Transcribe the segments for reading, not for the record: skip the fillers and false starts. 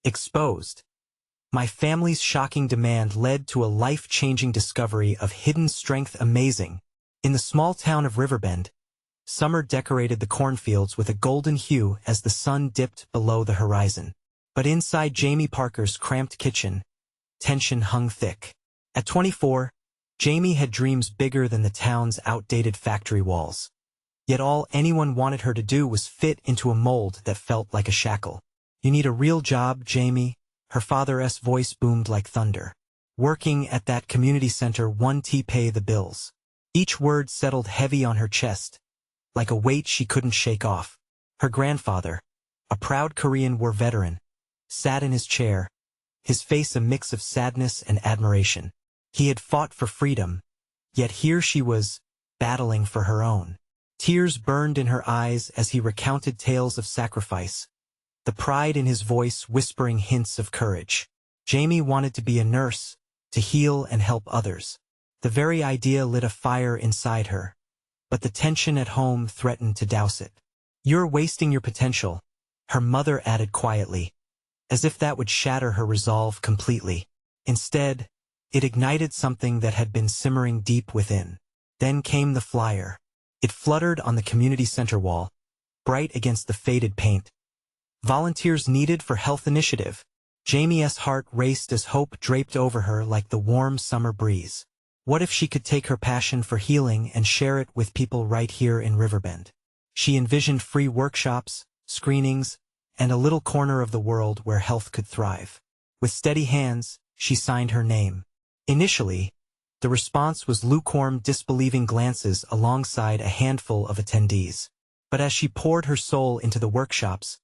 Exposed. My family's shocking demand led to a life-changing discovery of hidden strength amazing. In the small town of Riverbend, summer decorated the cornfields with a golden hue as the sun dipped below the horizon. But inside Jamie Parker's cramped kitchen, tension hung thick. At 24, Jamie had dreams bigger than the town's outdated factory walls. Yet all anyone wanted her to do was fit into a mold that felt like a shackle. "You need a real job, Jamie," her father's voice boomed like thunder. "Working at that community center won't pay the bills." Each word settled heavy on her chest, like a weight she couldn't shake off. Her grandfather, a proud Korean War veteran, sat in his chair, his face a mix of sadness and admiration. He had fought for freedom, yet here she was, battling for her own. Tears burned in her eyes as he recounted tales of sacrifice, the pride in his voice whispering hints of courage. Jamie wanted to be a nurse, to heal and help others. The very idea lit a fire inside her, but the tension at home threatened to douse it. "You're wasting your potential," her mother added quietly, as if that would shatter her resolve completely. Instead, it ignited something that had been simmering deep within. Then came the flyer. It fluttered on the community center wall, bright against the faded paint. "Volunteers needed for health initiative." Jamie's heart raced as hope draped over her like the warm summer breeze. What if she could take her passion for healing and share it with people right here in Riverbend? She envisioned free workshops, screenings, and a little corner of the world where health could thrive. With steady hands, she signed her name. Initially, the response was lukewarm, disbelieving glances alongside a handful of attendees. But as she poured her soul into the workshops,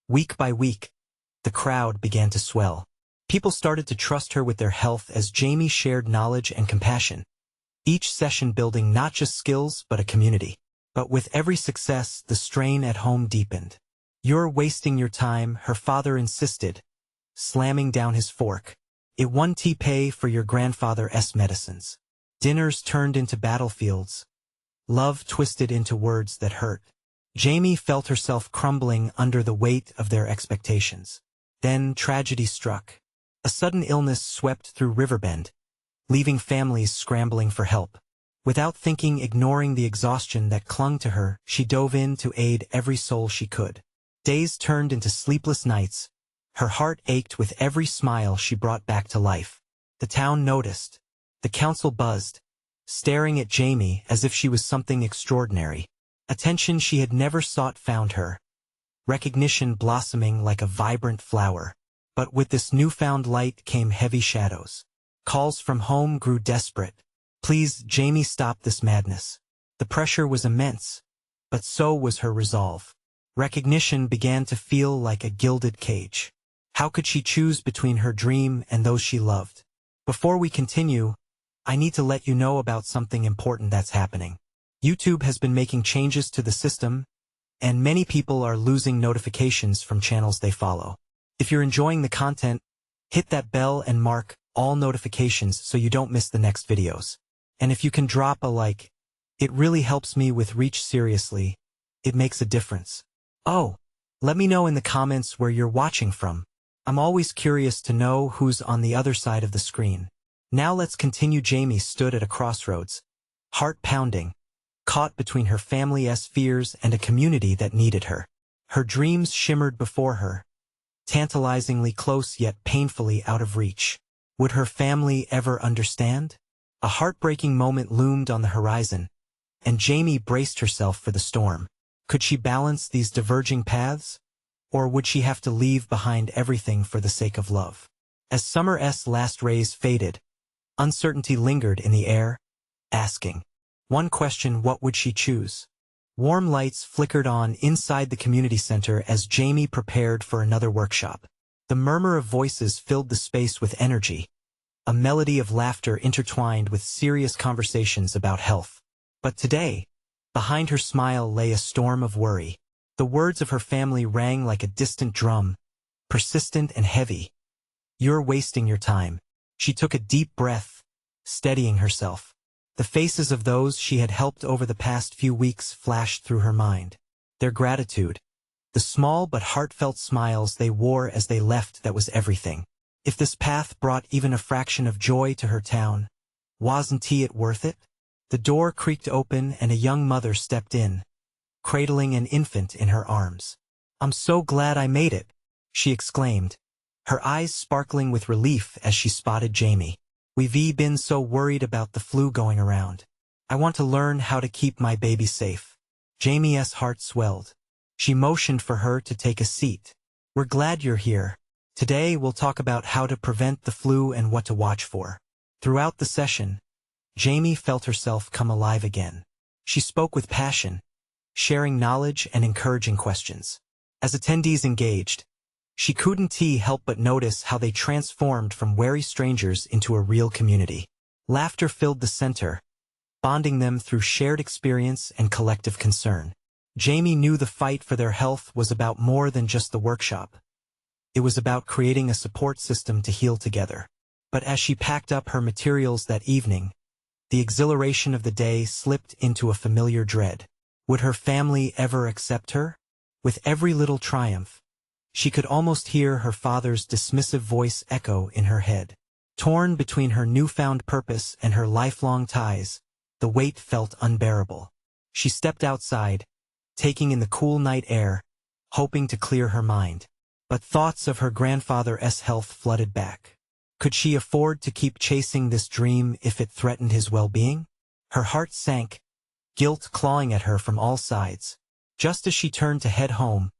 week by week, the crowd began to swell. People started to trust her with their health as Jamie shared knowledge and compassion, each session building not just skills but a community. But with every success, the strain at home deepened. "You're wasting your time," her father insisted, slamming down his fork. "It won't pay for your grandfather's medicines." Dinners turned into battlefields, love twisted into words that hurt. Jamie felt herself crumbling under the weight of their expectations. Then tragedy struck. A sudden illness swept through Riverbend, leaving families scrambling for help. Without thinking, ignoring the exhaustion that clung to her, she dove in to aid every soul she could. Days turned into sleepless nights. Her heart ached with every smile she brought back to life. The town noticed. The council buzzed, staring at Jamie as if she was something extraordinary. Attention she had never sought found her, recognition blossoming like a vibrant flower. But with this newfound light came heavy shadows. Calls from home grew desperate. "Please, Jamie, stop this madness." The pressure was immense, but so was her resolve. Recognition began to feel like a gilded cage. How could she choose between her dream and those she loved? Before we continue, I need to let you know about something important that's happening. YouTube has been making changes to the system, and many people are losing notifications from channels they follow. If you're enjoying the content, hit that bell and mark all notifications so you don't miss the next videos. And if you can drop a like, it really helps me with reach. Seriously, it makes a difference. Oh, let me know in the comments where you're watching from. I'm always curious to know who's on the other side of the screen. Now let's continue. Jamie stood at a crossroads, heart pounding, caught between her family's fears and a community that needed her. Her dreams shimmered before her, tantalizingly close yet painfully out of reach. Would her family ever understand? A heartbreaking moment loomed on the horizon, and Jamie braced herself for the storm. Could she balance these diverging paths? Or would she have to leave behind everything for the sake of love? As summer's last rays faded, uncertainty lingered in the air, asking one question: what would she choose? Warm lights flickered on inside the community center as Jamie prepared for another workshop. The murmur of voices filled the space with energy, a melody of laughter intertwined with serious conversations about health. But today, behind her smile lay a storm of worry. The words of her family rang like a distant drum, persistent and heavy. "You're wasting your time." She took a deep breath, steadying herself. The faces of those she had helped over the past few weeks flashed through her mind. Their gratitude, The small but heartfelt smiles they wore as they left, that was everything. If this path brought even a fraction of joy to her town, wasn't it worth it? The door creaked open and a young mother stepped in, cradling an infant in her arms. "I'm so glad I made it," she exclaimed, her eyes sparkling with relief as she spotted Jamie. "We've been so worried about the flu going around. I want to learn how to keep my baby safe." Jamie's heart swelled. She motioned for her to take a seat. "We're glad you're here. Today we'll talk about how to prevent the flu and what to watch for." Throughout the session, Jamie felt herself come alive again. She spoke with passion, sharing knowledge and encouraging questions. As attendees engaged, she couldn't help but notice how they transformed from wary strangers into a real community. Laughter filled the center, bonding them through shared experience and collective concern. Jamie knew the fight for their health was about more than just the workshop. It was about creating a support system to heal together. But as she packed up her materials that evening, the exhilaration of the day slipped into a familiar dread. Would her family ever accept her? With every little triumph, she could almost hear her father's dismissive voice echo in her head. Torn between her newfound purpose and her lifelong ties, the weight felt unbearable. She stepped outside, taking in the cool night air, hoping to clear her mind. But thoughts of her grandfather's health flooded back. Could she afford to keep chasing this dream if it threatened his well-being? Her heart sank, guilt clawing at her from all sides. Just as she turned to head home,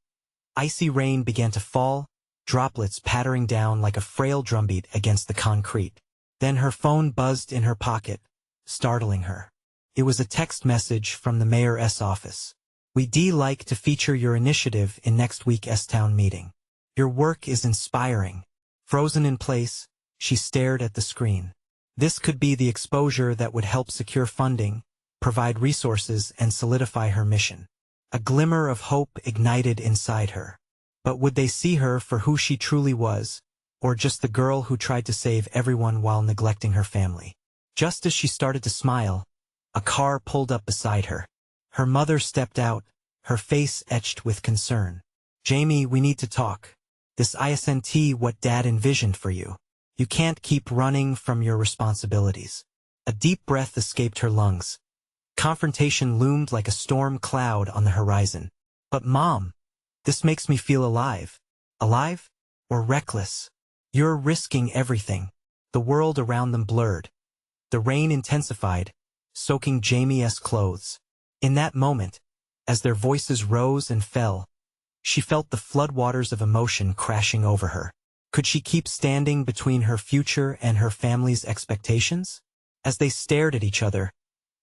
icy rain began to fall, droplets pattering down like a frail drumbeat against the concrete. Then her phone buzzed in her pocket, startling her. It was a text message from the mayor's office. "We'd like to feature your initiative in next week's town meeting. Your work is inspiring." Frozen in place, she stared at the screen. This could be the exposure that would help secure funding, provide resources, and solidify her mission. A glimmer of hope ignited inside her. But would they see her for who she truly was, or just the girl who tried to save everyone while neglecting her family? Just as she started to smile, a car pulled up beside her. Her mother stepped out, her face etched with concern. "Jamie, we need to talk. This isn't what Dad envisioned for you. You can't keep running from your responsibilities." A deep breath escaped her lungs. Confrontation loomed like a storm cloud on the horizon. "But Mom, this makes me feel alive." Alive? Or reckless? "You're risking everything." The world around them blurred. The rain intensified, soaking Jamie's clothes. In that moment, as their voices rose and fell, she felt the floodwaters of emotion crashing over her. Could she keep standing between her future and her family's expectations? As they stared at each other,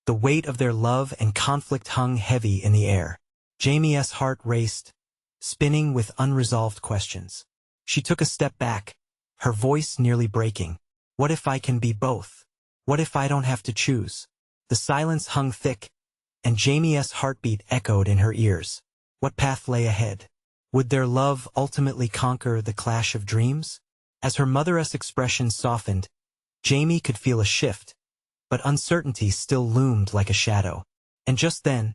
the weight of their love and conflict hung heavy in the air. Jamie's heart raced, spinning with unresolved questions. She took a step back, her voice nearly breaking. "What if I can be both? What if I don't have to choose?" The silence hung thick, and Jamie's heartbeat echoed in her ears. What path lay ahead? Would their love ultimately conquer the clash of dreams? As her mother's expression softened, Jamie could feel a shift, but uncertainty still loomed like a shadow. And just then,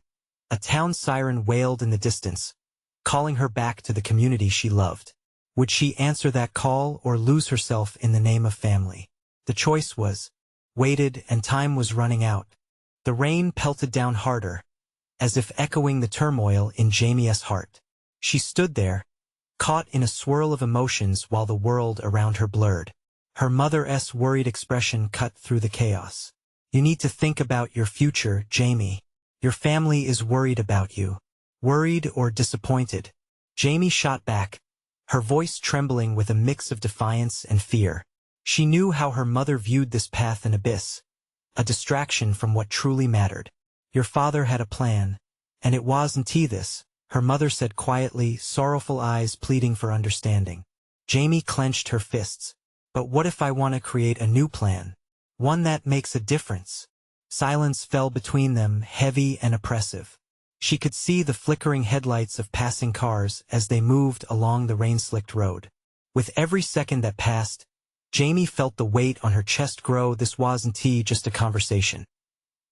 a town siren wailed in the distance, calling her back to the community she loved. Would she answer that call or lose herself in the name of family? The choice was weighted, and time was running out. The rain pelted down harder, as if echoing the turmoil in Jamie's heart. She stood there, caught in a swirl of emotions while the world around her blurred. Her mother's worried expression cut through the chaos. "You need to think about your future, Jamie. Your family is worried about you." Worried or disappointed? Jamie shot back, her voice trembling with a mix of defiance and fear. She knew how her mother viewed this path and abyss, a distraction from what truly mattered. "Your father had a plan, and it wasn't this," her mother said quietly, sorrowful eyes pleading for understanding. Jamie clenched her fists. "But what if I want to create a new plan? One that makes a difference?" Silence fell between them, heavy and oppressive. She could see the flickering headlights of passing cars as they moved along the rain-slicked road. With every second that passed, Jamie felt the weight on her chest grow. This wasn't just a conversation.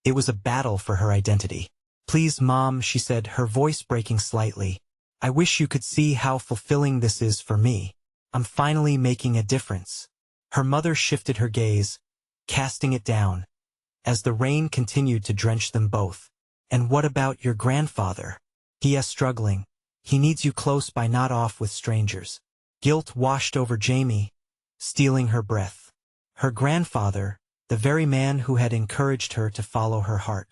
It was a battle for her identity. "Please, Mom," she said, her voice breaking slightly. I wish you could see how fulfilling this is for me. I'm finally making a difference. Her mother shifted her gaze, casting it down, as the rain continued to drench them both. And what about your grandfather? He is struggling. He needs you close by, not off with strangers. Guilt washed over Jamie, stealing her breath. Her grandfather, the very man who had encouraged her to follow her heart.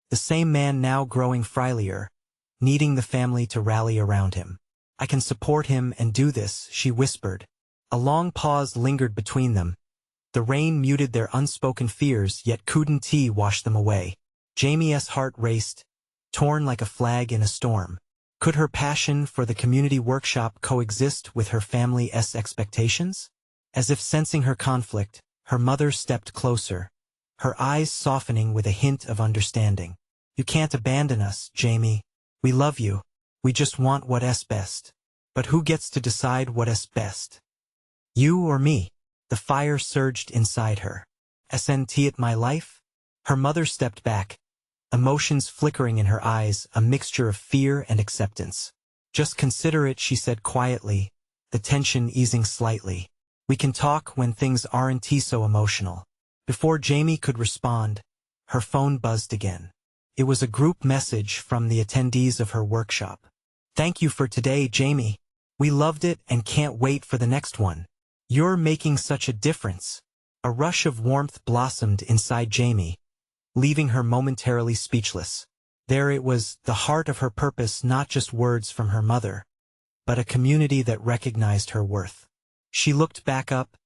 The same man now growing frilier, needing the family to rally around him. I can support him and do this, she whispered. A long pause lingered between them. The rain muted their unspoken fears, yet couldn't wash them away. Jamie's heart raced, torn like a flag in a storm. Could her passion for the community workshop coexist with her family's expectations? As if sensing her conflict, her mother stepped closer, her eyes softening with a hint of understanding. You can't abandon us, Jamie. We love you. We just want what's best. But who gets to decide what's best? You or me? The fire surged inside her. SNT at my life? Her mother stepped back, emotions flickering in her eyes, a mixture of fear and acceptance. Just consider it, she said quietly, the tension easing slightly. We can talk when things aren't so emotional. Before Jamie could respond, her phone buzzed again. It was a group message from the attendees of her workshop. Thank you for today, Jamie. We loved it and can't wait for the next one. You're making such a difference. A rush of warmth blossomed inside Jamie, leaving her momentarily speechless. There it was, the heart of her purpose, not just words from her mother, but a community that recognized her worth. She looked back up,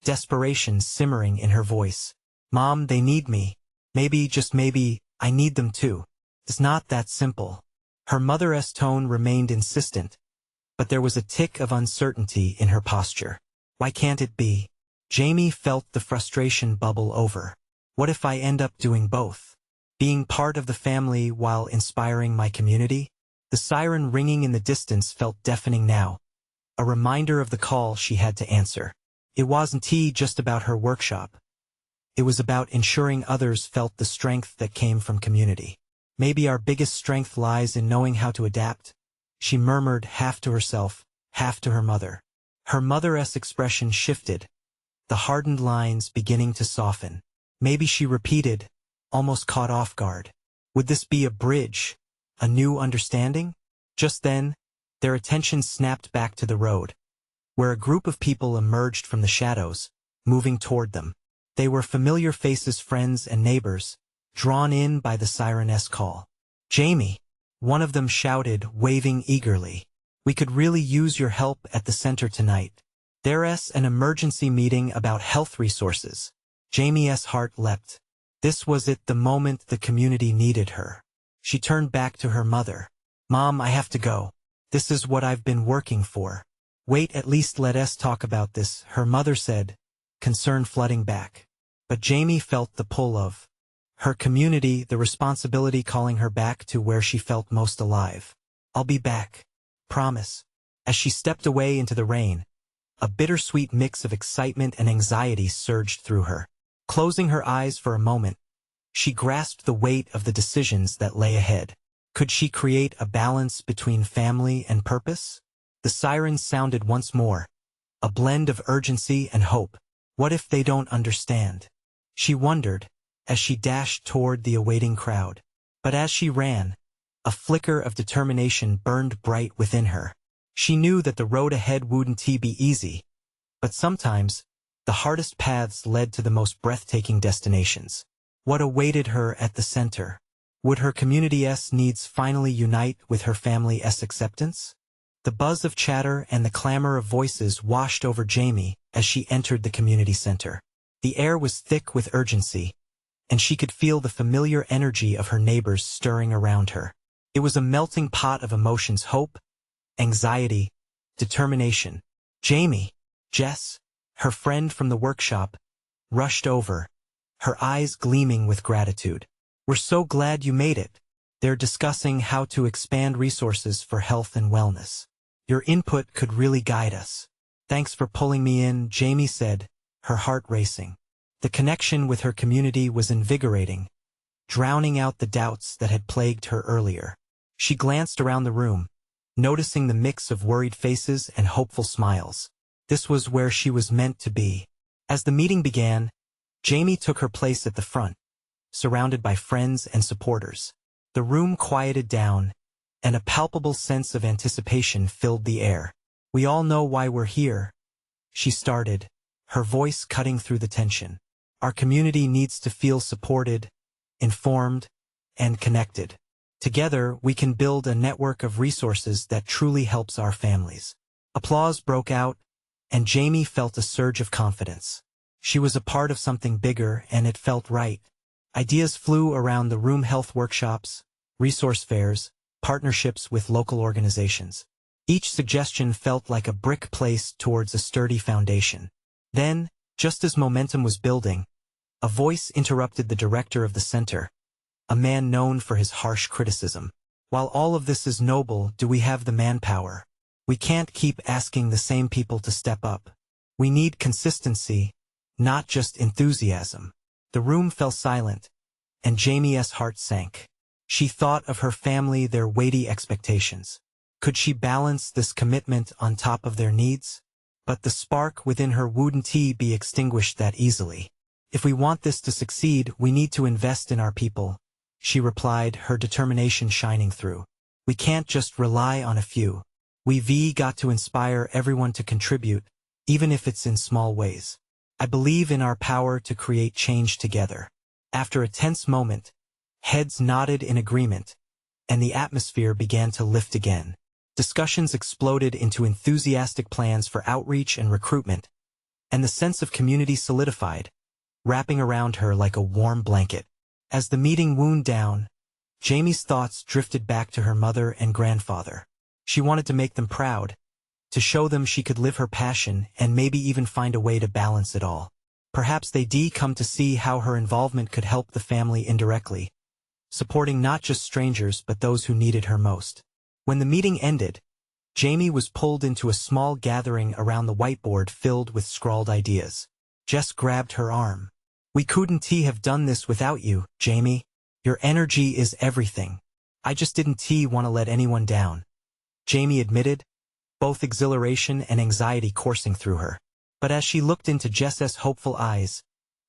desperation simmering in her voice. Mom, they need me. Maybe, just maybe, I need them too. It's not that simple. Her mother's tone remained insistent, but there was a tick of uncertainty in her posture. Why can't it be? Jamie felt the frustration bubble over. What if I end up doing both? Being part of the family while inspiring my community? The siren ringing in the distance felt deafening now, a reminder of the call she had to answer. It wasn't just about her workshop. It was about ensuring others felt the strength that came from community. Maybe our biggest strength lies in knowing how to adapt, she murmured, half to herself, half to her mother. Her mother's expression shifted, the hardened lines beginning to soften. Maybe, she repeated, almost caught off guard. Would this be a bridge, a new understanding? Just then, their attention snapped back to the road, where a group of people emerged from the shadows, moving toward them. They were familiar faces, friends and neighbors, drawn in by the siren's call. Jamie, one of them shouted, waving eagerly. We could really use your help at the center tonight. There's an emergency meeting about health resources. Jamie's heart leapt. This was it, the moment the community needed her. She turned back to her mother. Mom, I have to go. This is what I've been working for. Wait, at least let us talk about this, her mother said, concern flooding back. But Jamie felt the pull of her community, the responsibility calling her back to where she felt most alive. I'll be back. Promise. As she stepped away into the rain, a bittersweet mix of excitement and anxiety surged through her. Closing her eyes for a moment, she grasped the weight of the decisions that lay ahead. Could she create a balance between family and purpose? The sirens sounded once more, a blend of urgency and hope. What if they don't understand? She wondered, as she dashed toward the awaiting crowd. But as she ran, a flicker of determination burned bright within her. She knew that the road ahead wouldn't be easy, but sometimes, the hardest paths led to the most breathtaking destinations. What awaited her at the center? Would her community's needs finally unite with her family's acceptance? The buzz of chatter and the clamor of voices washed over Jamie as she entered the community center. The air was thick with urgency, and she could feel the familiar energy of her neighbors stirring around her. It was a melting pot of emotions: hope, anxiety, determination. Jamie, Jess, her friend from the workshop, rushed over, her eyes gleaming with gratitude. We're so glad you made it. They're discussing how to expand resources for health and wellness. Your input could really guide us. Thanks for pulling me in, Jamie said, her heart racing. The connection with her community was invigorating, drowning out the doubts that had plagued her earlier. She glanced around the room, noticing the mix of worried faces and hopeful smiles. This was where she was meant to be. As the meeting began, Jamie took her place at the front, surrounded by friends and supporters. The room quieted down, and a palpable sense of anticipation filled the air. "We all know why we're here," she started, her voice cutting through the tension. "Our community needs to feel supported, informed, and connected. Together, we can build a network of resources that truly helps our families." Applause broke out, and Jamie felt a surge of confidence. She was a part of something bigger, and it felt right. Ideas flew around the room: health workshops, resource fairs, partnerships with local organizations. Each suggestion felt like a brick placed towards a sturdy foundation. Then, just as momentum was building, a voice interrupted the director of the center, a man known for his harsh criticism. "While all of this is noble, do we have the manpower? We can't keep asking the same people to step up. We need consistency, not just enthusiasm." The room fell silent, and Jamie's heart sank. She thought of her family, their weighty expectations. Could she balance this commitment on top of their needs? But the spark within her wouldn't be extinguished that easily. "If we want this to succeed, we need to invest in our people," she replied, her determination shining through. "We can't just rely on a few. We've got to inspire everyone to contribute, even if it's in small ways. I believe in our power to create change together." After a tense moment, heads nodded in agreement, and the atmosphere began to lift again. Discussions exploded into enthusiastic plans for outreach and recruitment, and the sense of community solidified, wrapping around her like a warm blanket. As the meeting wound down, Jamie's thoughts drifted back to her mother and grandfather. She wanted to make them proud, to show them she could live her passion and maybe even find a way to balance it all. Perhaps they'd come to see how her involvement could help the family indirectly, supporting not just strangers but those who needed her most. When the meeting ended, Jamie was pulled into a small gathering around the whiteboard filled with scrawled ideas. Jess grabbed her arm. "We couldn't have done this without you, Jamie. Your energy is everything." "I just didn't want to let anyone down," Jamie admitted, both exhilaration and anxiety coursing through her. But as she looked into Jess's hopeful eyes,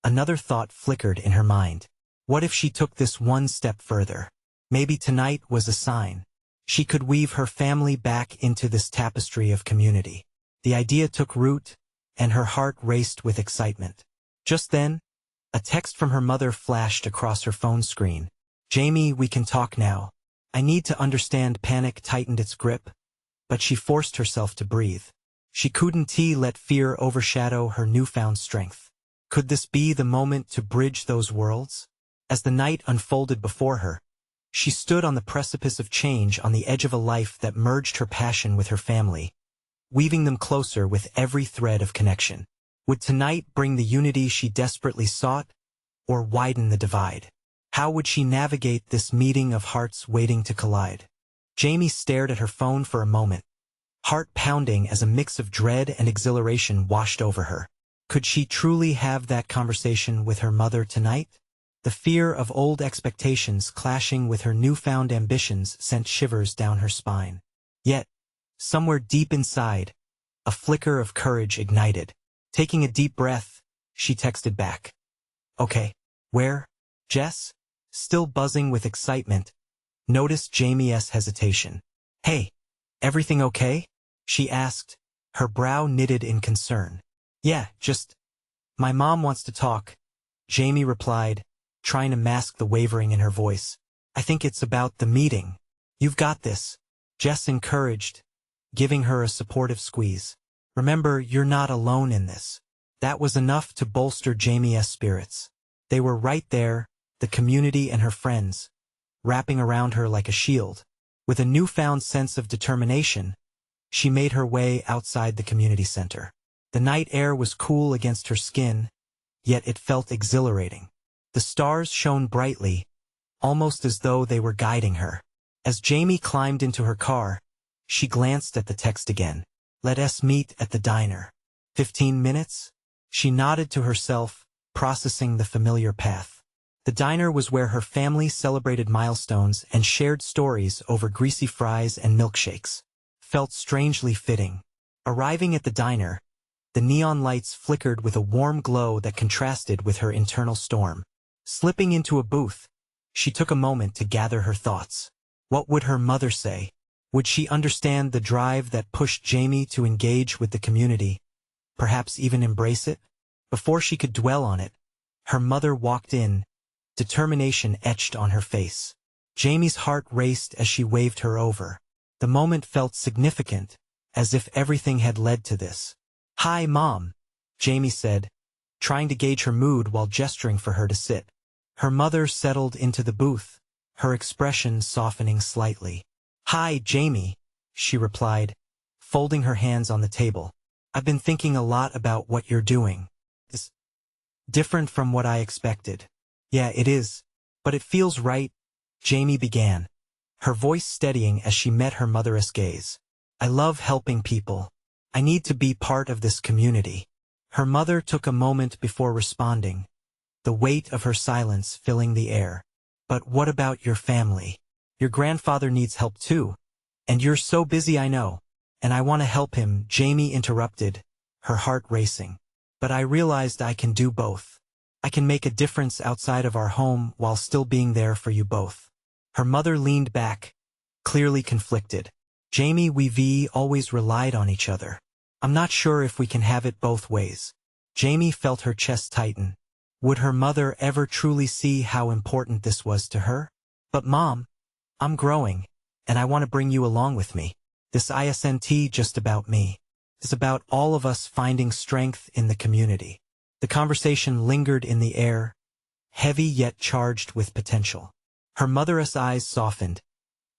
another thought flickered in her mind. What if she took this one step further? Maybe tonight was a sign. She could weave her family back into this tapestry of community. The idea took root, and her heart raced with excitement. Just then, a text from her mother flashed across her phone screen. "Jamie, we can talk now. I need to understand." Panic tightened its grip, but she forced herself to breathe. She couldn't let fear overshadow her newfound strength. Could this be the moment to bridge those worlds? As the night unfolded before her, she stood on the precipice of change, on the edge of a life that merged her passion with her family, weaving them closer with every thread of connection. Would tonight bring the unity she desperately sought, or widen the divide? How would she navigate this meeting of hearts waiting to collide? Jamie stared at her phone for a moment, heart pounding as a mix of dread and exhilaration washed over her. Could she truly have that conversation with her mother tonight? The fear of old expectations clashing with her newfound ambitions sent shivers down her spine. Yet, somewhere deep inside, a flicker of courage ignited. Taking a deep breath, she texted back. "Okay. Where?" Jess, still buzzing with excitement, noticed Jamie's hesitation. "Hey, everything okay?" she asked, her brow knitted in concern. "Yeah, just, my mom wants to talk," Jamie replied, trying to mask the wavering in her voice. "I think it's about the meeting." "You've got this," Jess encouraged, giving her a supportive squeeze. "Remember, you're not alone in this." That was enough to bolster Jamie's spirits. They were right there, the community and her friends, wrapping around her like a shield. With a newfound sense of determination, she made her way outside the community center. The night air was cool against her skin, yet it felt exhilarating. The stars shone brightly, almost as though they were guiding her. As Jamie climbed into her car, she glanced at the text again. "Let us meet at the diner." 15 minutes? She nodded to herself, processing the familiar path. The diner was where her family celebrated milestones and shared stories over greasy fries and milkshakes. felt strangely fitting. Arriving at the diner, the neon lights flickered with a warm glow that contrasted with her internal storm. Slipping into a booth, she took a moment to gather her thoughts. What would her mother say? Would she understand the drive that pushed Jamie to engage with the community, perhaps even embrace it? Before she could dwell on it, her mother walked in, determination etched on her face. Jamie's heart raced as she waved her over. The moment felt significant, as if everything had led to this. "Hi, Mom," Jamie said, trying to gauge her mood while gesturing for her to sit. Her mother settled into the booth, her expression softening slightly. "Hi, Jamie," she replied, folding her hands on the table. "I've been thinking a lot about what you're doing. It's different from what I expected." "Yeah, it is. But it feels right," Jamie began, her voice steadying as she met her mother's gaze. "I love helping people. I need to be part of this community." Her mother took a moment before responding, the weight of her silence filling the air. "But what about your family? Your grandfather needs help too. And you're so busy, I know. And I want to help him," Jamie interrupted, her heart racing. "But I realized I can do both. I can make a difference outside of our home while still being there for you both." Her mother leaned back, clearly conflicted. "Jamie, we've always relied on each other. I'm not sure if we can have it both ways." Jamie felt her chest tighten. Would her mother ever truly see how important this was to her? "But Mom, I'm growing, and I want to bring you along with me. This isn't just about me. It's about all of us finding strength in the community." The conversation lingered in the air, heavy yet charged with potential. Her mother's eyes softened,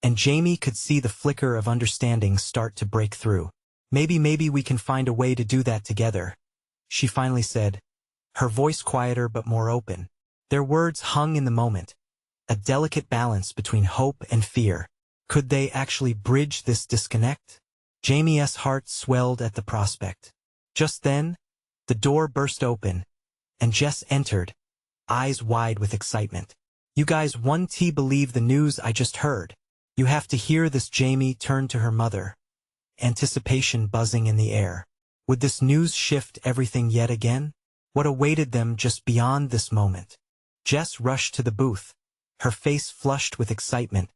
and Jamie could see the flicker of understanding start to break through. Maybe we can find a way to do that together," she finally said, her voice quieter but more open. Their words hung in the moment, a delicate balance between hope and fear. Could they actually bridge this disconnect? Jamie's heart swelled at the prospect. Just then, the door burst open, and Jess entered, eyes wide with excitement. "You guys won't believe the news I just heard. You have to hear this." Jamie turned to her mother, anticipation buzzing in the air. Would this news shift everything yet again? What awaited them just beyond this moment? Jess rushed to the booth, her face flushed with excitement,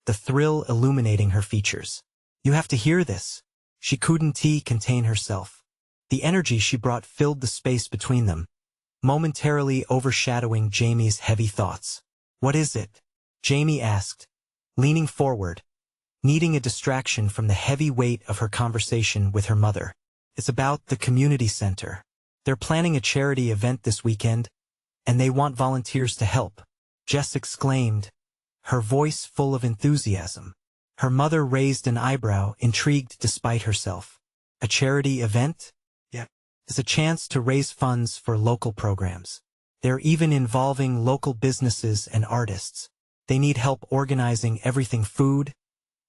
the thrill illuminating her features. "You have to hear this." She couldn't contain herself. The energy she brought filled the space between them, momentarily overshadowing Jamie's heavy thoughts. "What is it?" Jamie asked, leaning forward, needing a distraction from the heavy weight of her conversation with her mother. "It's about the community center. They're planning a charity event this weekend, and they want volunteers to help," Jess exclaimed, her voice full of enthusiasm. Her mother raised an eyebrow, intrigued despite herself. "A charity event?" "Yeah. It's a chance to raise funds for local programs. They're even involving local businesses and artists. They need help organizing everything: food,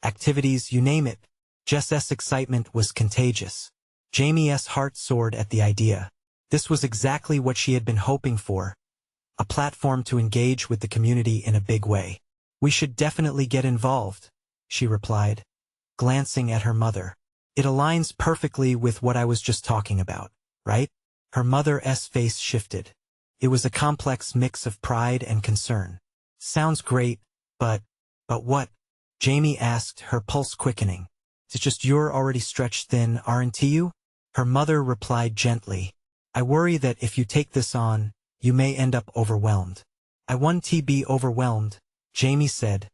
activities, you name it." Jess's excitement was contagious. Jamie's heart soared at the idea. This was exactly what she had been hoping for, a platform to engage with the community in a big way. "We should definitely get involved," she replied, glancing at her mother. "It aligns perfectly with what I was just talking about, right?" Her mother's face shifted. It was a complex mix of pride and concern. "Sounds great, but what?" Jamie asked, her pulse quickening. "It's just you're already stretched thin, aren't you?" Her mother replied gently. "I worry that if you take this on, you may end up overwhelmed." "I won't be overwhelmed," Jamie said,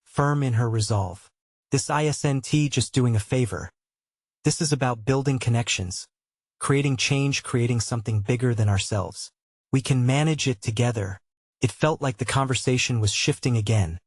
firm in her resolve. "This isn't just doing a favor. This is about building connections, creating change, creating something bigger than ourselves. We can manage it together." It felt like the conversation was shifting again,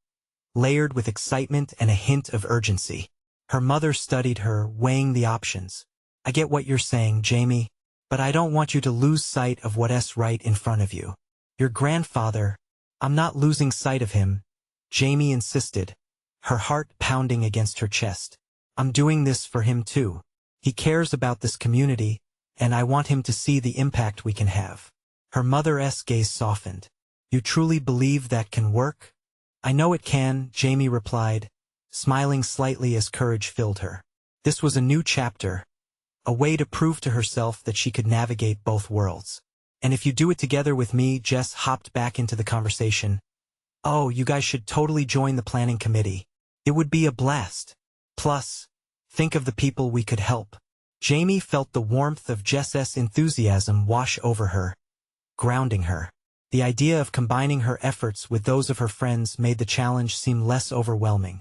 layered with excitement and a hint of urgency. Her mother studied her, weighing the options. "I get what you're saying, Jamie, but I don't want you to lose sight of what's right in front of you. Your grandfather—" "I'm not losing sight of him," Jamie insisted, her heart pounding against her chest. "I'm doing this for him too. He cares about this community, and I want him to see the impact we can have." Her mother's gaze softened. "You truly believe that can work?" "I know it can," Jamie replied, smiling slightly as courage filled her. This was a new chapter, a way to prove to herself that she could navigate both worlds. And if you do it together with me, Jess hopped back into the conversation. Oh, you guys should totally join the planning committee. It would be a blast. Plus, think of the people we could help. Jamie felt the warmth of Jess's enthusiasm wash over her, grounding her. The idea of combining her efforts with those of her friends made the challenge seem less overwhelming.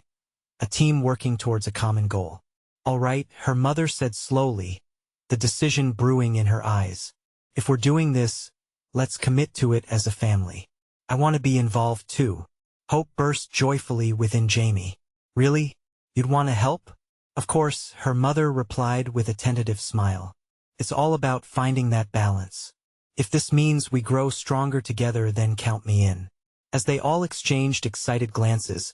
A team working towards a common goal. All right, her mother said slowly, the decision brewing in her eyes. If we're doing this, let's commit to it as a family. I want to be involved too. Hope burst joyfully within Jamie. Really? You'd want to help? Of course, her mother replied with a tentative smile. It's all about finding that balance. If this means we grow stronger together, then count me in. As they all exchanged excited glances,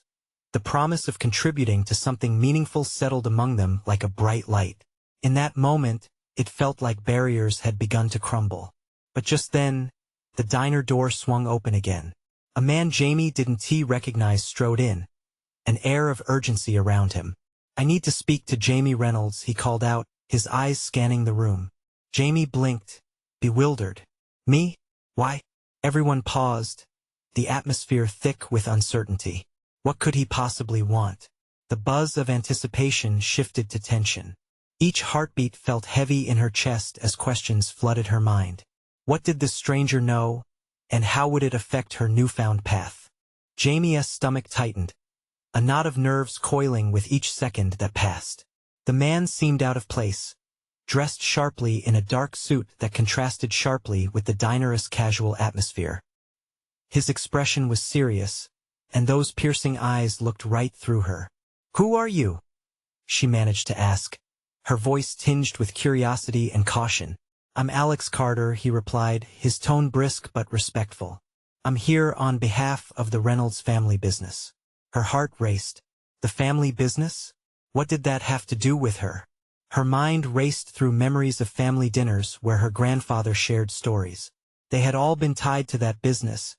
the promise of contributing to something meaningful settled among them like a bright light. In that moment, it felt like barriers had begun to crumble. But just then, the diner door swung open again. A man Jamie didn't recognize strode in, an air of urgency around him. I need to speak to Jamie Reynolds, he called out, his eyes scanning the room. Jamie blinked, bewildered. Me? Why? Everyone paused, the atmosphere thick with uncertainty. What could he possibly want? The buzz of anticipation shifted to tension. Each heartbeat felt heavy in her chest as questions flooded her mind. What did this stranger know, and how would it affect her newfound path? Jamie's stomach tightened, a knot of nerves coiling with each second that passed. The man seemed out of place, dressed sharply in a dark suit that contrasted sharply with the diner's casual atmosphere. His expression was serious, and those piercing eyes looked right through her. Who are you? She managed to ask, her voice tinged with curiosity and caution. I'm Alex Carter, he replied, his tone brisk but respectful. I'm here on behalf of the Reynolds family business. Her heart raced. The family business? What did that have to do with her? Her mind raced through memories of family dinners where her grandfather shared stories. They had all been tied to that business,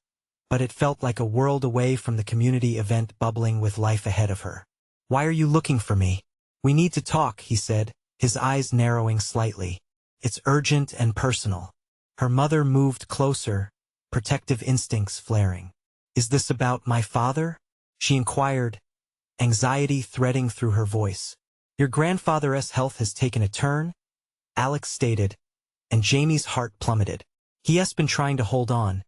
but it felt like a world away from the community event bubbling with life ahead of her. Why are you looking for me? We need to talk, he said, his eyes narrowing slightly. It's urgent and personal. Her mother moved closer, protective instincts flaring. Is this about my father? She inquired, anxiety threading through her voice. Your grandfather's health has taken a turn, Alex stated, and Jamie's heart plummeted. He has been trying to hold on,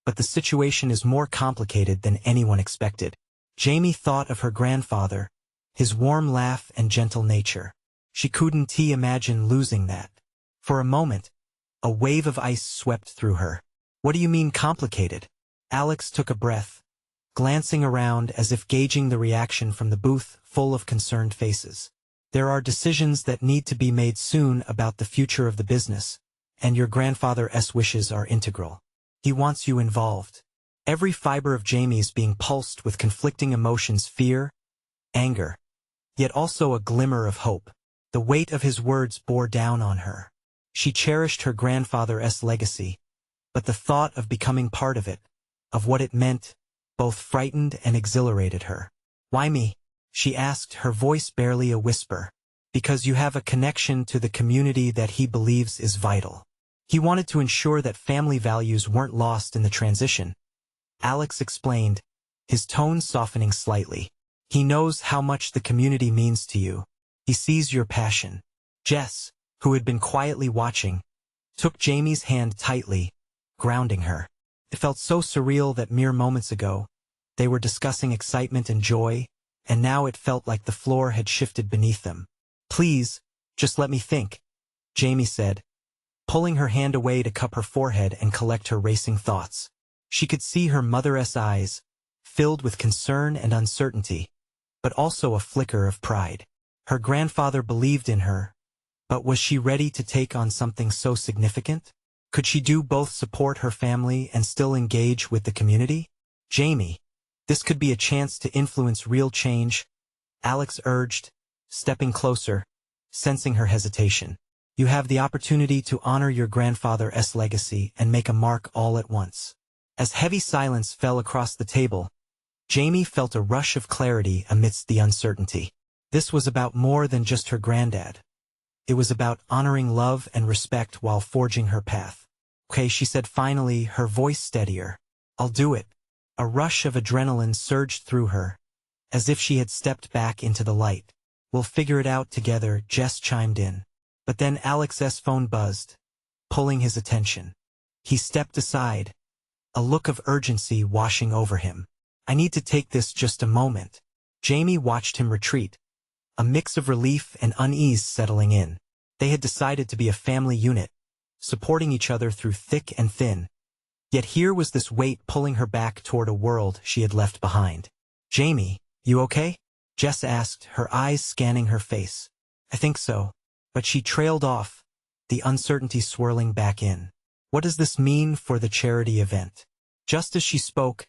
but the situation is more complicated than anyone expected. Jamie thought of her grandfather, his warm laugh and gentle nature. She couldn't imagine losing that. For a moment, a wave of ice swept through her. What do you mean complicated? Alex took a breath, glancing around as if gauging the reaction from the booth full of concerned faces. There are decisions that need to be made soon about the future of the business, and your grandfather's wishes are integral. He wants you involved. Every fiber of Jamie's being pulsed with conflicting emotions, fear, anger, yet also a glimmer of hope. The weight of his words bore down on her. She cherished her grandfather's legacy, but the thought of becoming part of it, of what it meant, both frightened and exhilarated her. Why me? She asked, her voice barely a whisper. Because you have a connection to the community that he believes is vital. He wanted to ensure that family values weren't lost in the transition. Alex explained, his tone softening slightly. He knows how much the community means to you. He sees your passion. Jess, who had been quietly watching, took Jamie's hand tightly, grounding her. It felt so surreal that mere moments ago, they were discussing excitement and joy, and now it felt like the floor had shifted beneath them. Please, just let me think, Jamie said, pulling her hand away to cup her forehead and collect her racing thoughts. She could see her mother's eyes, filled with concern and uncertainty, but also a flicker of pride. Her grandfather believed in her, but was she ready to take on something so significant? Could she do both, support her family and still engage with the community? Jamie, this could be a chance to influence real change, Alex urged, stepping closer, sensing her hesitation. You have the opportunity to honor your grandfather's legacy and make a mark all at once. As heavy silence fell across the table, Jamie felt a rush of clarity amidst the uncertainty. This was about more than just her granddad. It was about honoring love and respect while forging her path. Okay, she said finally, her voice steadier. I'll do it. A rush of adrenaline surged through her, as if she had stepped back into the light. We'll figure it out together, Jess chimed in. But then Alex's phone buzzed, pulling his attention. He stepped aside, a look of urgency washing over him. I need to take this just a moment. Jamie watched him retreat, a mix of relief and unease settling in. They had decided to be a family unit, supporting each other through thick and thin. Yet here was this weight pulling her back toward a world she had left behind. Jamie, you okay? Jess asked, her eyes scanning her face. I think so. But she trailed off, the uncertainty swirling back in. What does this mean for the charity event? Just as she spoke,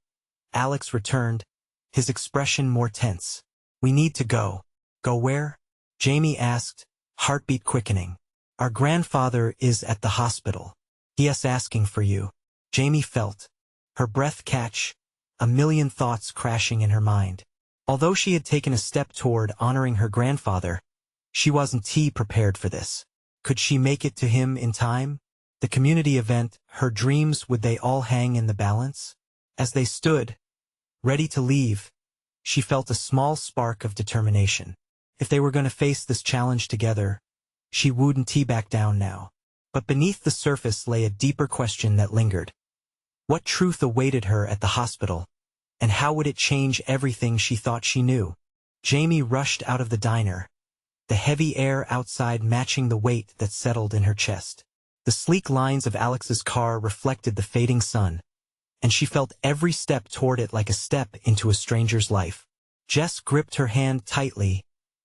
Alex returned, his expression more tense. We need to go. Go where? Jamie asked, heartbeat quickening. Our grandfather is at the hospital. He is asking for you. Jamie felt her breath catch, a million thoughts crashing in her mind. Although she had taken a step toward honoring her grandfather, she wasn't prepared for this. Could she make it to him in time? The community event, her dreams, would they all hang in the balance? As they stood, ready to leave, she felt a small spark of determination. If they were going to face this challenge together, she wouldn't back down now. But beneath the surface lay a deeper question that lingered. What truth awaited her at the hospital? And how would it change everything she thought she knew? Jamie rushed out of the diner, the heavy air outside matching the weight that settled in her chest. The sleek lines of Alex's car reflected the fading sun, and she felt every step toward it like a step into a stranger's life. Jess gripped her hand tightly,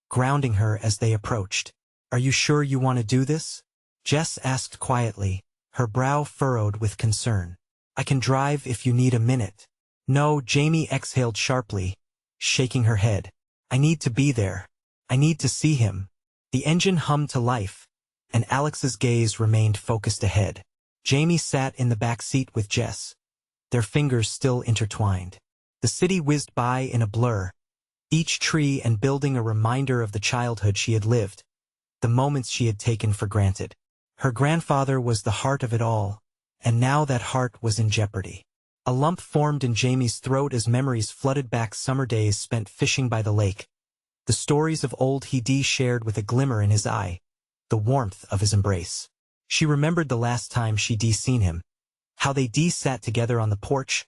grounding her as they approached. Are you sure you want to do this? Jess asked quietly, her brow furrowed with concern. I can drive if you need a minute. No, Jamie exhaled sharply, shaking her head. I need to be there. I need to see him. The engine hummed to life, and Alex's gaze remained focused ahead. Jamie sat in the back seat with Jess, their fingers still intertwined. The city whizzed by in a blur, each tree and building a reminder of the childhood she had lived, the moments she had taken for granted. Her grandfather was the heart of it all, and now that heart was in jeopardy. A lump formed in Jamie's throat as memories flooded back summer days spent fishing by the lake. The stories of old he shared with a glimmer in his eye, the warmth of his embrace. She remembered the last time she'd seen him, how they sat together on the porch,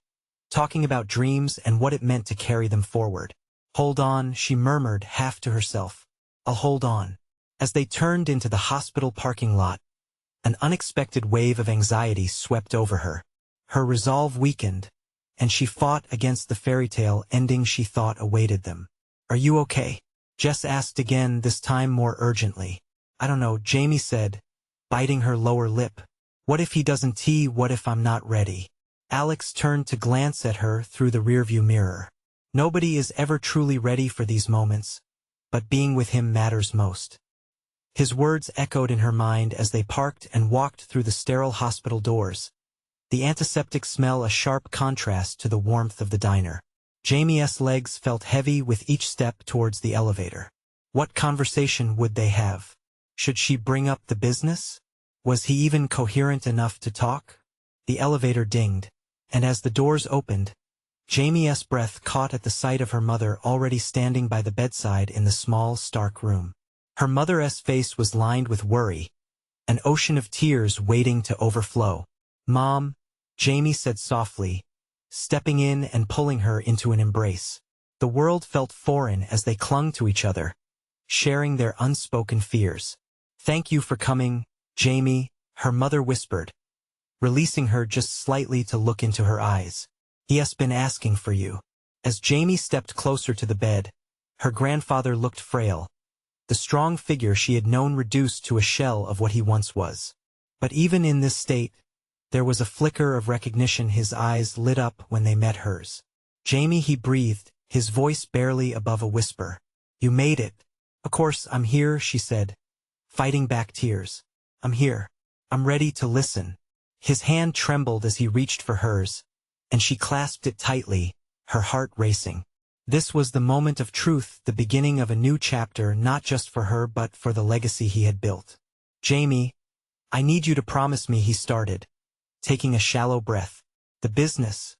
talking about dreams and what it meant to carry them forward. Hold on, she murmured half to herself. I'll hold on. As they turned into the hospital parking lot, an unexpected wave of anxiety swept over her. Her resolve weakened, and she fought against the fairy tale ending she thought awaited them. Are you okay? Jess asked again, this time more urgently. I don't know, Jamie said, biting her lower lip. What if he doesn't? What if I'm not ready? Alex turned to glance at her through the rearview mirror. Nobody is ever truly ready for these moments, but being with him matters most. His words echoed in her mind as they parked and walked through the sterile hospital doors, the antiseptic smell a sharp contrast to the warmth of the diner. Jamie's legs felt heavy with each step towards the elevator. What conversation would they have? Should she bring up the business? Was he even coherent enough to talk? The elevator dinged, and as the doors opened, Jamie's breath caught at the sight of her mother already standing by the bedside in the small, stark room. Her mother's face was lined with worry, an ocean of tears waiting to overflow. Mom, Jamie said softly, stepping in and pulling her into an embrace. The world felt foreign as they clung to each other, sharing their unspoken fears. Thank you for coming, Jamie, her mother whispered, releasing her just slightly to look into her eyes. He has been asking for you. As Jamie stepped closer to the bed, her grandfather looked frail, the strong figure she had known reduced to a shell of what he once was. But even in this state, there was a flicker of recognition. His eyes lit up when they met hers. Jamie, he breathed, his voice barely above a whisper. You made it. Of course, I'm here, she said, fighting back tears. I'm here. I'm ready to listen. His hand trembled as he reached for hers, and she clasped it tightly, her heart racing. This was the moment of truth, the beginning of a new chapter, not just for her but for the legacy he had built. "Jamie, I need you to promise me," he started, taking a shallow breath. "The business,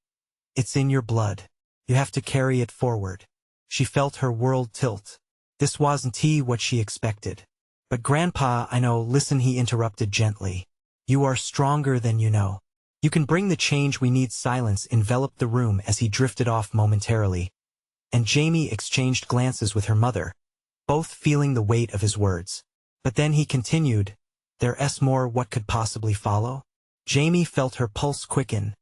it's in your blood. You have to carry it forward." She felt her world tilt. This wasn't what she expected. "But Grandpa, I know." "Listen," he interrupted gently. "You are stronger than you know. You can bring the change we need." Silence enveloped the room as he drifted off momentarily, and Jamie exchanged glances with her mother, both feeling the weight of his words. But then he continued, "There's more. What could possibly follow?" Jamie felt her pulse quicken,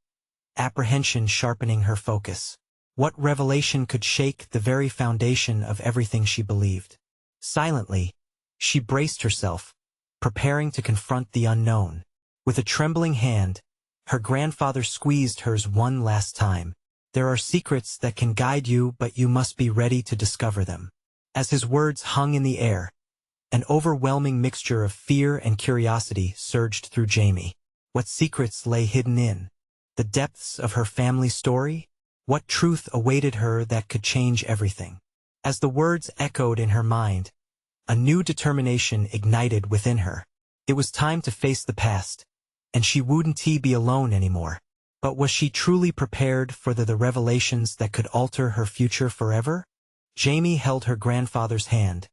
apprehension sharpening her focus. What revelation could shake the very foundation of everything she believed? Silently, she braced herself, preparing to confront the unknown. With a trembling hand, her grandfather squeezed hers one last time. "There are secrets that can guide you, but you must be ready to discover them." As his words hung in the air, an overwhelming mixture of fear and curiosity surged through Jamie. What secrets lay hidden in the depths of her family story? What truth awaited her that could change everything? As the words echoed in her mind, a new determination ignited within her. It was time to face the past, and she wouldn't be alone anymore. But was she truly prepared for the revelations that could alter her future forever? Jamie held her grandfather's hand,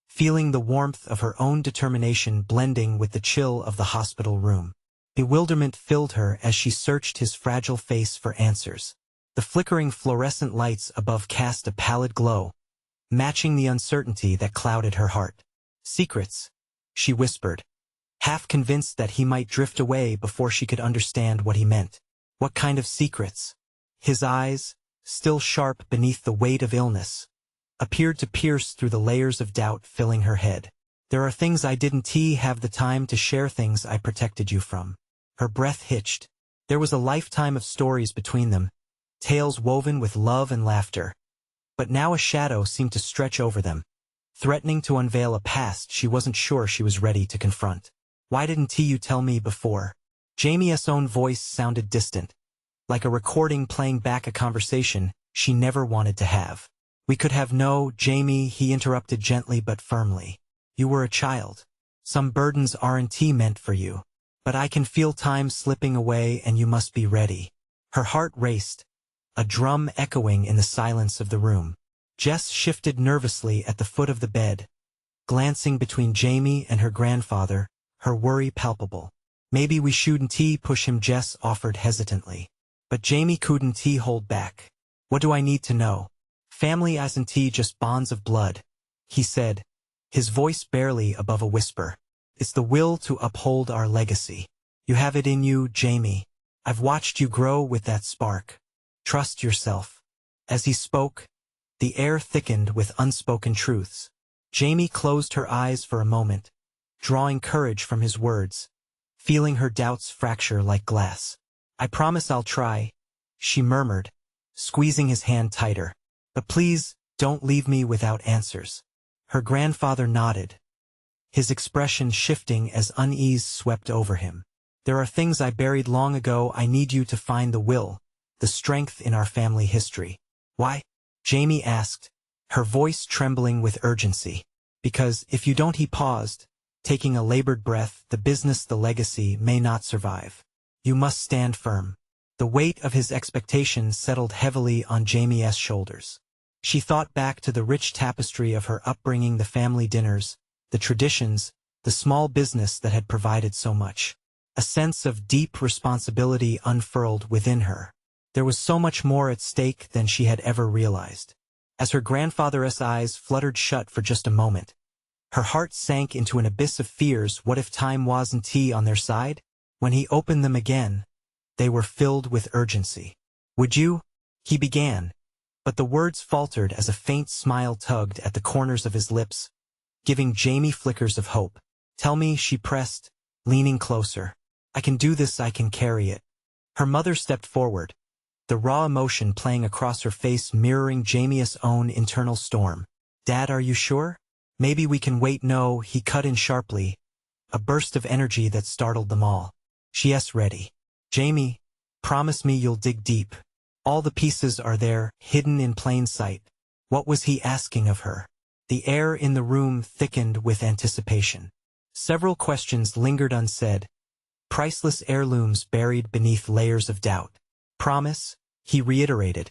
feeling the warmth of her own determination blending with the chill of the hospital room. Bewilderment filled her as she searched his fragile face for answers. The flickering fluorescent lights above cast a pallid glow, matching the uncertainty that clouded her heart. "Secrets," she whispered, half convinced that he might drift away before she could understand what he meant. "What kind of secrets?" His eyes, still sharp beneath the weight of illness, appeared to pierce through the layers of doubt filling her head. "There are things I didn't have the time to share, things I protected you from." Her breath hitched. There was a lifetime of stories between them, tales woven with love and laughter. But now a shadow seemed to stretch over them, threatening to unveil a past she wasn't sure she was ready to confront. "Why didn't you tell me before?" Jamie's own voice sounded distant, like a recording playing back a conversation she never wanted to have. "We could have no." "Jamie," he interrupted gently but firmly. "You were a child. Some burdens aren't meant for you. But I can feel time slipping away and you must be ready." Her heart raced, a drum echoing in the silence of the room. Jess shifted nervously at the foot of the bed, glancing between Jamie and her grandfather, her worry palpable. "Maybe we shouldn't push him," Jess offered hesitantly. But Jamie couldn't hold back. "What do I need to know? Family isn't just bonds of blood," he said, his voice barely above a whisper. "It's the will to uphold our legacy. You have it in you, Jamie. I've watched you grow with that spark. Trust yourself." As he spoke, the air thickened with unspoken truths. Jamie closed her eyes for a moment, drawing courage from his words, feeling her doubts fracture like glass. "I promise I'll try," she murmured, squeezing his hand tighter. "But please, don't leave me without answers." Her grandfather nodded, his expression shifting as unease swept over him. "There are things I buried long ago. I need you to find the will, the strength in our family history." "Why?" Jamie asked, her voice trembling with urgency. "Because if you don't," he paused, taking a labored breath, "the business, the legacy may not survive. You must stand firm." The weight of his expectations settled heavily on Jamie's shoulders. She thought back to the rich tapestry of her upbringing, the family dinners, the traditions, the small business that had provided so much. A sense of deep responsibility unfurled within her. There was so much more at stake than she had ever realized. As her grandfather's eyes fluttered shut for just a moment, her heart sank into an abyss of fears. What if time wasn't on their side? When he opened them again, they were filled with urgency. "Would you?" he began, but the words faltered as a faint smile tugged at the corners of his lips, giving Jamie flickers of hope. "Tell me," she pressed, leaning closer. "I can do this, I can carry it." Her mother stepped forward, the raw emotion playing across her face mirroring Jamie's own internal storm. "Dad, are you sure? Maybe we can wait." "No," he cut in sharply, a burst of energy that startled them all. "She's ready. Jamie, promise me you'll dig deep. All the pieces are there, hidden in plain sight." What was he asking of her? The air in the room thickened with anticipation. Several questions lingered unsaid, priceless heirlooms buried beneath layers of doubt. Promise, he reiterated,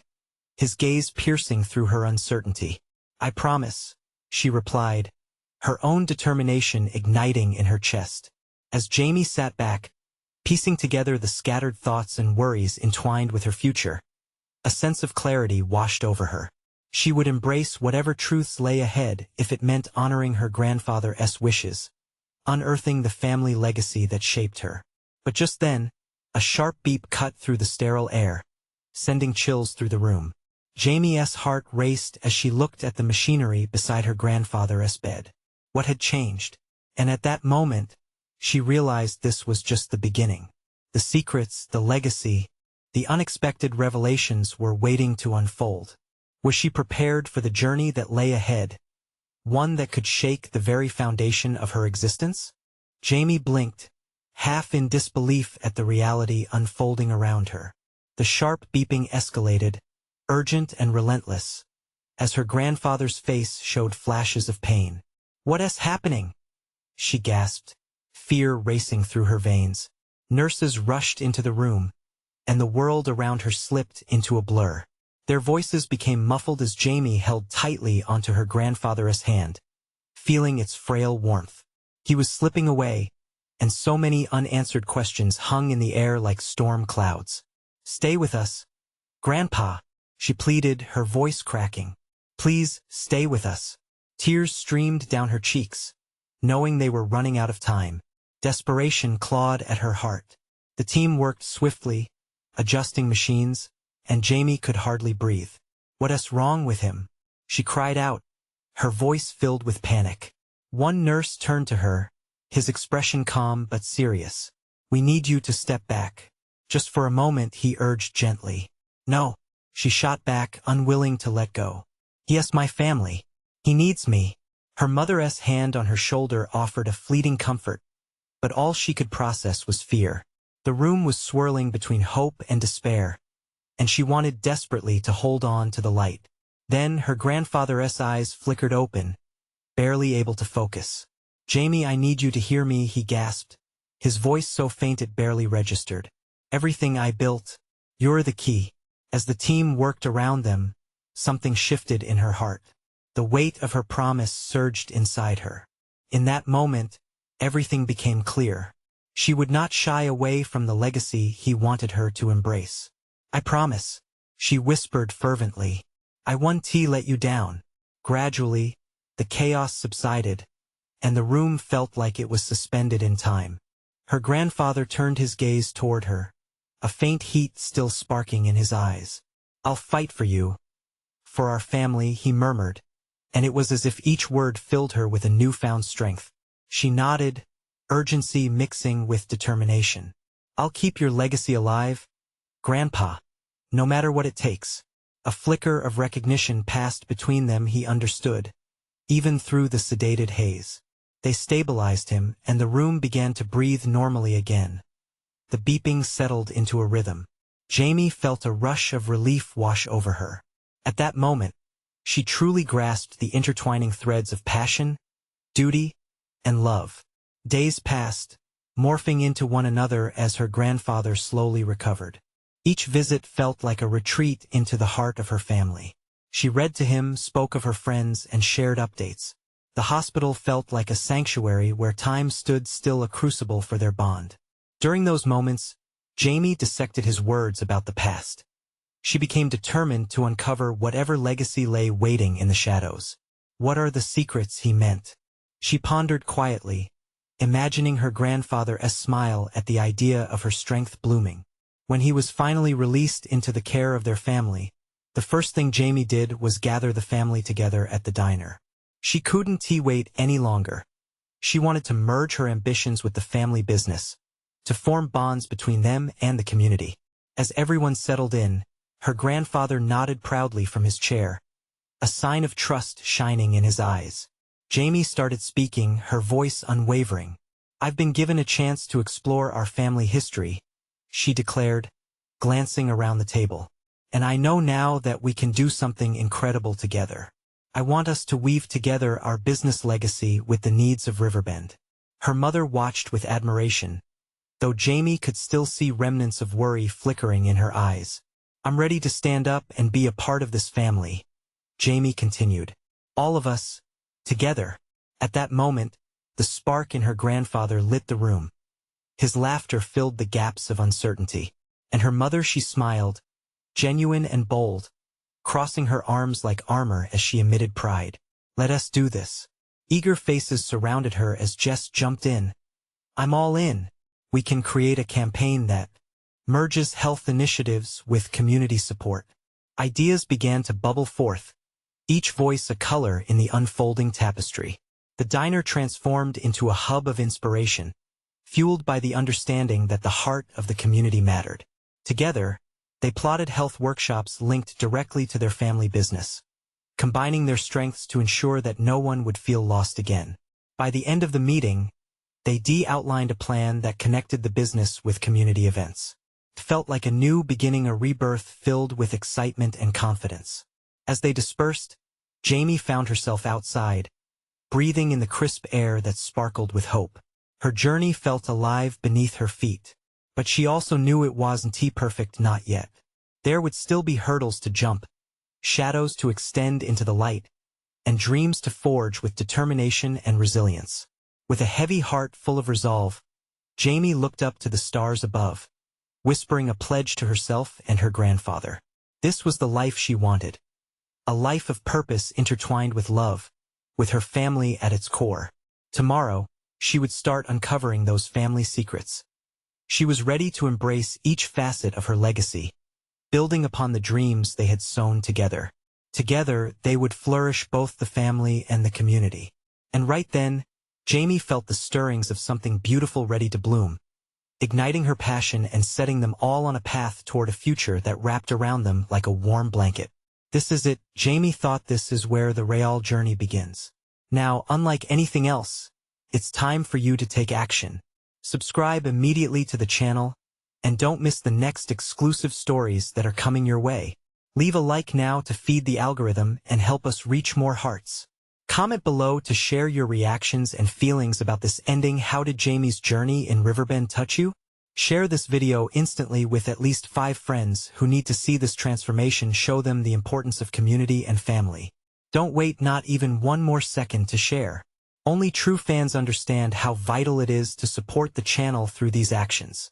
his gaze piercing through her uncertainty. I promise, she replied, her own determination igniting in her chest. As Jamie sat back, piecing together the scattered thoughts and worries entwined with her future, a sense of clarity washed over her. She would embrace whatever truths lay ahead if it meant honoring her grandfather's wishes, unearthing the family legacy that shaped her. But just then, a sharp beep cut through the sterile air, sending chills through the room. Jamie's heart raced as she looked at the machinery beside her grandfather's bed. What had changed? And at that moment, she realized this was just the beginning. The secrets, the legacy, the unexpected revelations were waiting to unfold. Was she prepared for the journey that lay ahead, one that could shake the very foundation of her existence? Jamie blinked, half in disbelief at the reality unfolding around her. The sharp beeping escalated, urgent and relentless, as her grandfather's face showed flashes of pain. "What's happening?" she gasped, fear racing through her veins. Nurses rushed into the room, and the world around her slipped into a blur. Their voices became muffled as Jamie held tightly onto her grandfather's hand, feeling its frail warmth. He was slipping away, and so many unanswered questions hung in the air like storm clouds. "Stay with us, Grandpa," she pleaded, her voice cracking. "Please, stay with us." Tears streamed down her cheeks, knowing they were running out of time. Desperation clawed at her heart. The team worked swiftly, adjusting machines, and Jamie could hardly breathe. "What's wrong with him?" she cried out, her voice filled with panic. One nurse turned to her, his expression calm but serious. "We need you to step back. Just for a moment," he urged gently. "No," she shot back, unwilling to let go. "He has my family. He needs me." Her mother's hand on her shoulder offered a fleeting comfort, but all she could process was fear. The room was swirling between hope and despair, and she wanted desperately to hold on to the light. Then her grandfather's eyes flickered open, barely able to focus. "Jamie, I need you to hear me," he gasped, his voice so faint it barely registered. "Everything I built, you're the key." As the team worked around them, something shifted in her heart. The weight of her promise surged inside her. In that moment, everything became clear. She would not shy away from the legacy he wanted her to embrace. "I promise," she whispered fervently. "I won't let you down." Gradually, the chaos subsided, and the room felt like it was suspended in time. Her grandfather turned his gaze toward her, a faint heat still sparking in his eyes. "I'll fight for you, for our family," he murmured, and it was as if each word filled her with a newfound strength. She nodded, urgency mixing with determination. "I'll keep your legacy alive, Grandpa, no matter what it takes." A flicker of recognition passed between them. He understood, even through the sedated haze. They stabilized him, and the room began to breathe normally again. The beeping settled into a rhythm. Jamie felt a rush of relief wash over her. At that moment, she truly grasped the intertwining threads of passion, duty, and love. Days passed, morphing into one another as her grandfather slowly recovered. Each visit felt like a retreat into the heart of her family. She read to him, spoke of her friends, and shared updates. The hospital felt like a sanctuary where time stood still, a crucible for their bond. During those moments, Jamie dissected his words about the past. She became determined to uncover whatever legacy lay waiting in the shadows. What are the secrets he meant? She pondered quietly, imagining her grandfather's smile at the idea of her strength blooming. When he was finally released into the care of their family, the first thing Jamie did was gather the family together at the diner. She couldn't wait any longer. She wanted to merge her ambitions with the family business, to form bonds between them and the community. As everyone settled in, her grandfather nodded proudly from his chair, a sign of trust shining in his eyes. Jamie started speaking, her voice unwavering. "I've been given a chance to explore our family history," she declared, glancing around the table. and I know now that we can do something incredible together. I want us to weave together our business legacy with the needs of Riverbend." Her mother watched with admiration, though Jamie could still see remnants of worry flickering in her eyes. "I'm ready to stand up and be a part of this family," Jamie continued. "All of us, together." At that moment, the spark in her grandfather lit the room. His laughter filled the gaps of uncertainty. And her mother, she smiled, genuine and bold, crossing her arms like armor as she emitted pride. "Let us do this." Eager faces surrounded her as Jess jumped in. "I'm all in. We can create a campaign that merges health initiatives with community support." Ideas began to bubble forth, each voice a color in the unfolding tapestry. The diner transformed into a hub of inspiration, fueled by the understanding that the heart of the community mattered. Together, they plotted health workshops linked directly to their family business, combining their strengths to ensure that no one would feel lost again. By the end of the meeting, they outlined a plan that connected the business with community events. It felt like a new beginning, a rebirth filled with excitement and confidence. As they dispersed, Jamie found herself outside, breathing in the crisp air that sparkled with hope. Her journey felt alive beneath her feet, but she also knew it wasn't perfect, not yet. There would still be hurdles to jump, shadows to extend into the light, and dreams to forge with determination and resilience. With a heavy heart full of resolve, Jamie looked up to the stars above, whispering a pledge to herself and her grandfather. This was the life she wanted, a life of purpose intertwined with love, with her family at its core. Tomorrow, she would start uncovering those family secrets. She was ready to embrace each facet of her legacy, building upon the dreams they had sown together. Together, they would flourish both the family and the community. And right then, Jamie felt the stirrings of something beautiful ready to bloom, igniting her passion and setting them all on a path toward a future that wrapped around them like a warm blanket. This is it, Jamie thought. This is where the real journey begins. Now, unlike anything else, it's time for you to take action. Subscribe immediately to the channel, and don't miss the next exclusive stories that are coming your way. Leave a like now to feed the algorithm and help us reach more hearts. Comment below to share your reactions and feelings about this ending. How did Jamie's journey in Riverbend touch you? Share this video instantly with at least 5 friends who need to see this transformation. Show them the importance of community and family. Don't wait not even one more second to share. Only true fans understand how vital it is to support the channel through these actions.